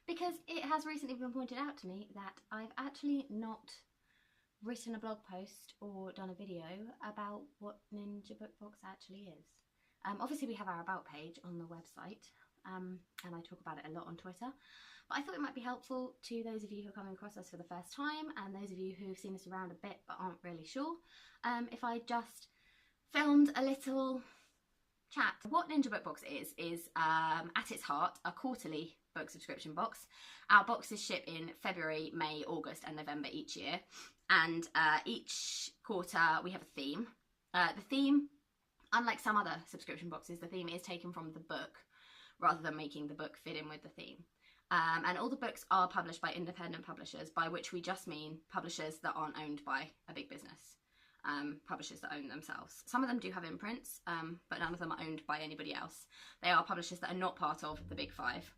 because it has recently been pointed out to me that I've actually not written a blog post or done a video about what Ninja Book Box actually is. Obviously we have our about page on the website, and I talk about it a lot on Twitter, but I thought it might be helpful to those of you who are coming across us for the first time and those of you who've seen us around a bit but aren't really sure, if I just filmed a little chat. What Ninja Book Box is at its heart a quarterly book subscription box. Our boxes ship in February, May, August and November each year, and each quarter we have a theme. The theme, unlike some other subscription boxes, the theme is taken from the book rather than making the book fit in with the theme. And all the books are published by independent publishers, by which we just mean publishers that aren't owned by a big business. Publishers that own themselves. Some of them do have imprints, but none of them are owned by anybody else. They are publishers that are not part of the big five.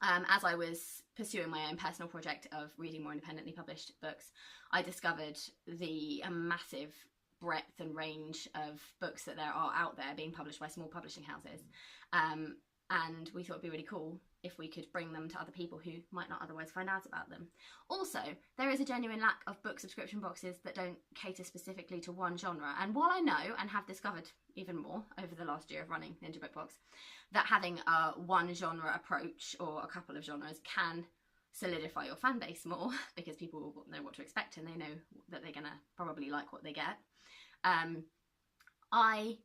As I was pursuing my own personal project of reading more independently published books, I discovered the massive breadth and range of books that there are out there being published by small publishing houses. And we thought it'd be really cool if we could bring them to other people who might not otherwise find out about them. Also, there is a genuine lack of book subscription boxes that don't cater specifically to one genre. And while I know, and have discovered even more over the last year of running Ninja Book Box, that having a one genre approach or a couple of genres can solidify your fan base more, because people know what to expect and they know that they're gonna probably like what they get. I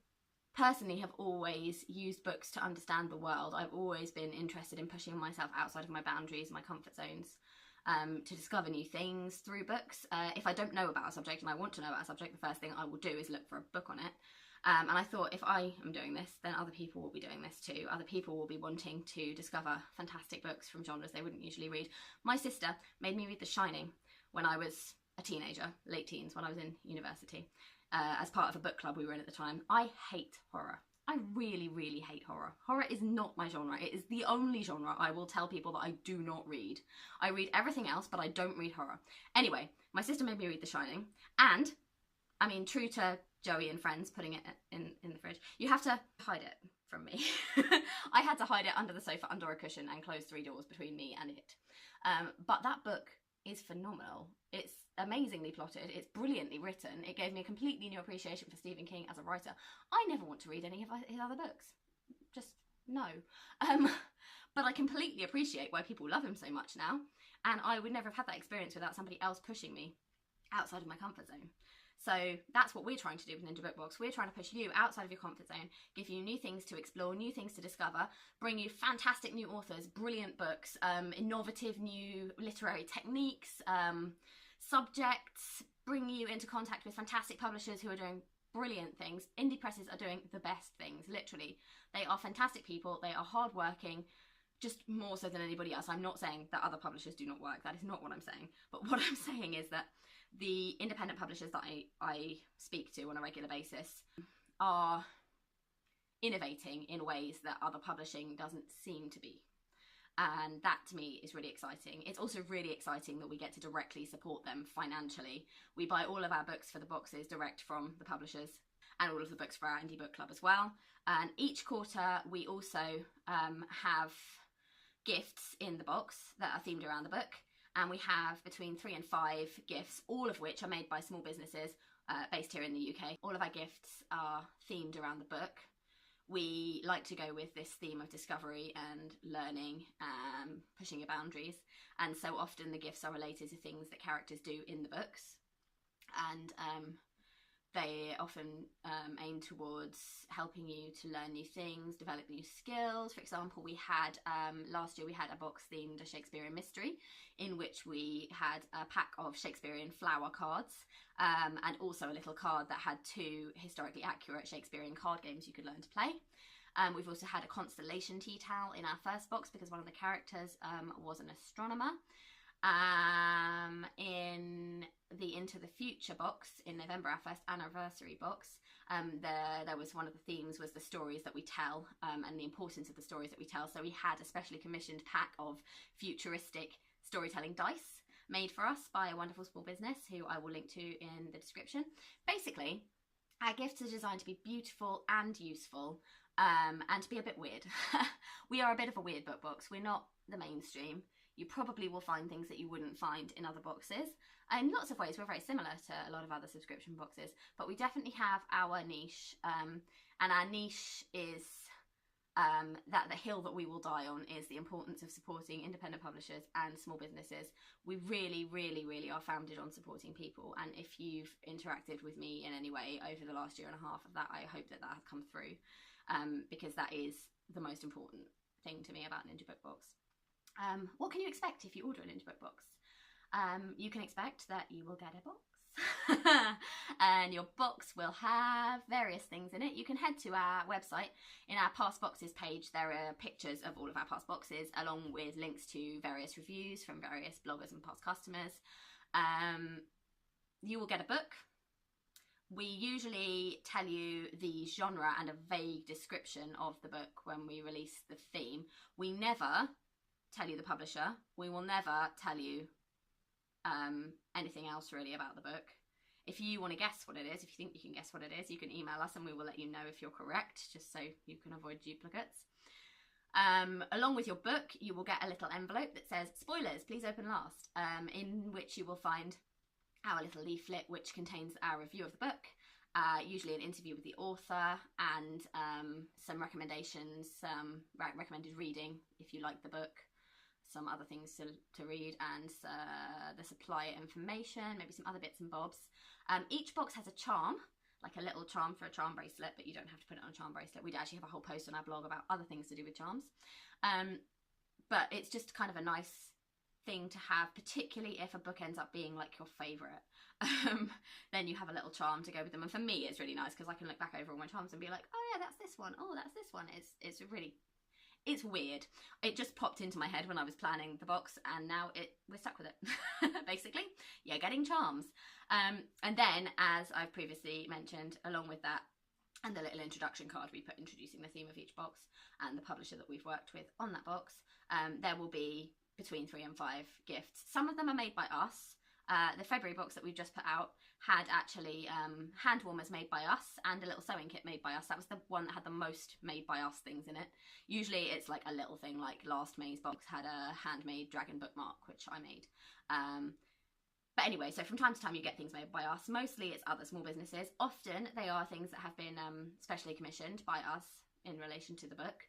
personally have always used books to understand the world. I've always been interested in pushing myself outside of my boundaries, my comfort zones, to discover new things through books. If I don't know about a subject and I want to know about a subject, the first thing I will do is look for a book on it. And I thought, if I am doing this, then other people will be doing this too. Other people will be wanting to discover fantastic books from genres they wouldn't usually read. My sister made me read The Shining when I was a teenager, late teens, when I was in university. As part of a book club we were in at the time. I hate horror. I really, really hate horror. Horror is not my genre. It is the only genre I will tell people that I do not read. I read everything else, but I don't read horror. Anyway, my sister made me read The Shining, and, I mean, true to Joey and Friends putting it in the fridge, you have to hide it from me. I had to hide it under the sofa, under a cushion, and close 3 doors between me and it. But that book is phenomenal. It's amazingly plotted, it's brilliantly written, it gave me a completely new appreciation for Stephen King as a writer. I never want to read any of his other books, just no. But I completely appreciate why people love him so much now, and I would never have had that experience without somebody else pushing me outside of my comfort zone. So that's what we're trying to do with Ninja Book Box. We're trying to push you outside of your comfort zone, give you new things to explore, new things to discover, bring you fantastic new authors, brilliant books, innovative new literary techniques, subjects, bring you into contact with fantastic publishers who are doing brilliant things. Indie presses are doing the best things, literally. They are fantastic people, they are hardworking, just more so than anybody else. I'm not saying that other publishers do not work, that is not what I'm saying. But what I'm saying is that the independent publishers that I speak to on a regular basis are innovating in ways that other publishing doesn't seem to be. And that to me is really exciting. It's also really exciting that we get to directly support them financially. We buy all of our books for the boxes direct from the publishers, and all of the books for our indie book club as well. And each quarter we also have gifts in the box that are themed around the book. And we have between 3 and 5 gifts, all of which are made by small businesses based here in the UK. All of our gifts are themed around the book. We like to go with this theme of discovery and learning, pushing your boundaries. And so often the gifts are related to things that characters do in the books. And they often aim towards helping you to learn new things, develop new skills. For example, we had, last year we had a box themed a Shakespearean mystery, in which we had a pack of Shakespearean flower cards, and also a little card that had 2 historically accurate Shakespearean card games you could learn to play. We've also had a constellation tea towel in our first box because one of the characters was an astronomer. In the Into the Future box in November, our first anniversary box, there was one of the themes was the stories that we tell, and the importance of the stories that we tell. So we had a specially commissioned pack of futuristic storytelling dice made for us by a wonderful small business who I will link to in the description. Basically, our gifts are designed to be beautiful and useful, and to be a bit weird. We are a bit of a weird book box. We're not the mainstream. You probably will find things that you wouldn't find in other boxes. In lots of ways, we're very similar to a lot of other subscription boxes, but we definitely have our niche, and our niche is that the hill that we will die on is the importance of supporting independent publishers and small businesses. We really, really, really are founded on supporting people, and if you've interacted with me in any way over the last year and a half of that, I hope that that has come through, because that is the most important thing to me about Ninja Book Box. What can you expect if you order an Ninja Book Box? You can expect that you will get a box. And your box will have various things in it. You can head to our website. In our past boxes page, there are pictures of all of our past boxes, along with links to various reviews from various bloggers and past customers. You will get a book. We usually tell you the genre and a vague description of the book when we release the theme. We never tell you the publisher. We will never tell you anything else really about the book. If you want to guess what it is, if you think you can guess what it is, you can email us and we will let you know if you're correct, just so you can avoid duplicates. Along with your book, you will get a little envelope that says spoilers, please open last, in which you will find our little leaflet which contains our review of the book, usually an interview with the author, and some recommendations, recommended reading if you like the book, some other things to read, and the supplier information, maybe some other bits and bobs. Each box has a charm, like a little charm for a charm bracelet, but you don't have to put it on a charm bracelet. We'd actually have a whole post on our blog about other things to do with charms. But it's just kind of a nice thing to have, particularly if a book ends up being like your favourite. Then you have a little charm to go with them. And for me, it's really nice because I can look back over all my charms and be like, oh yeah, that's this one. Oh, that's this one. It's weird. It just popped into my head when I was planning the box, and now we're stuck with it. Basically, yeah, getting charms. And then, as I've previously mentioned, along with that, and the little introduction card we put introducing the theme of each box and the publisher that we've worked with on that box, there will be between 3 and 5 gifts. Some of them are made by us. The February box that we've just put out had actually hand warmers made by us and a little sewing kit made by us. That was the one that had the most made by us things in it. Usually it's like a little thing, like last May's box had a handmade dragon bookmark, which I made. But anyway, so from time to time you get things made by us. Mostly it's other small businesses. Often they are things that have been specially commissioned by us in relation to the book.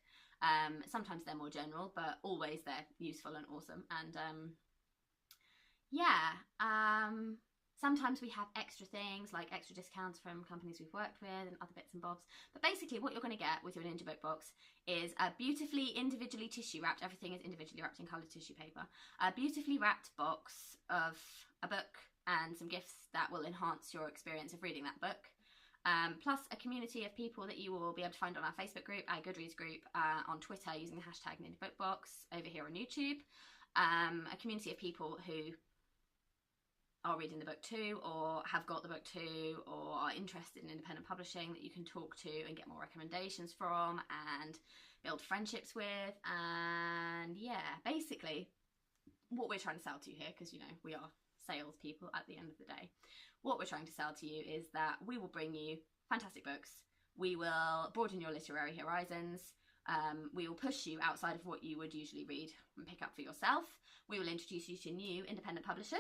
Sometimes they're more general, but always they're useful and awesome. And sometimes we have extra things, like extra discounts from companies we've worked with and other bits and bobs. But basically what you're going to get with your Ninja Book Box is a beautifully individually tissue wrapped, everything is individually wrapped in coloured tissue paper, a beautifully wrapped box of a book and some gifts that will enhance your experience of reading that book. Plus a community of people that you will be able to find on our Facebook group, our Goodreads group, on Twitter using the hashtag Ninja Book Box, over here on YouTube. A community of people who are reading the book too, or have got the book too, or are interested in independent publishing that you can talk to and get more recommendations from and build friendships with. And yeah, basically what we're trying to sell to you here, because you know we are salespeople at the end of the day, what we're trying to sell to you is that we will bring you fantastic books, we will broaden your literary horizons, we will push you outside of what you would usually read and pick up for yourself, we will introduce you to new independent publishers,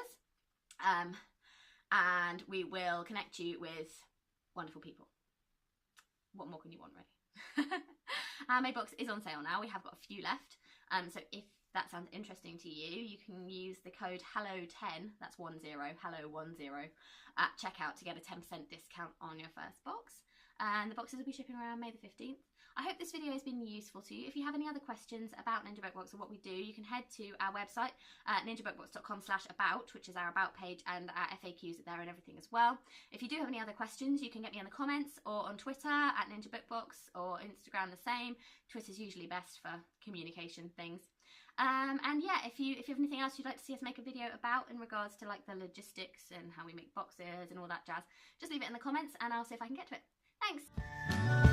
and we will connect you with wonderful people. What more can you want, really? Our May box is on sale now. We have got a few left, so if that sounds interesting to you, you can use the code HELLO10, that's 10, HELLO10, at checkout to get a 10% discount on your first box. And the boxes will be shipping around May the 15th. I hope this video has been useful to you. If you have any other questions about Ninja Book Box or what we do, you can head to our website, ninjabookbox.com/about, which is our about page, and our FAQs are there and everything as well. If you do have any other questions, you can get me in the comments or on Twitter at Ninja Book Box, or Instagram the same. Twitter's usually best for communication things. And yeah, if you have anything else you'd like to see us make a video about in regards to like the logistics and how we make boxes and all that jazz, just leave it in the comments and I'll see if I can get to it. Thanks!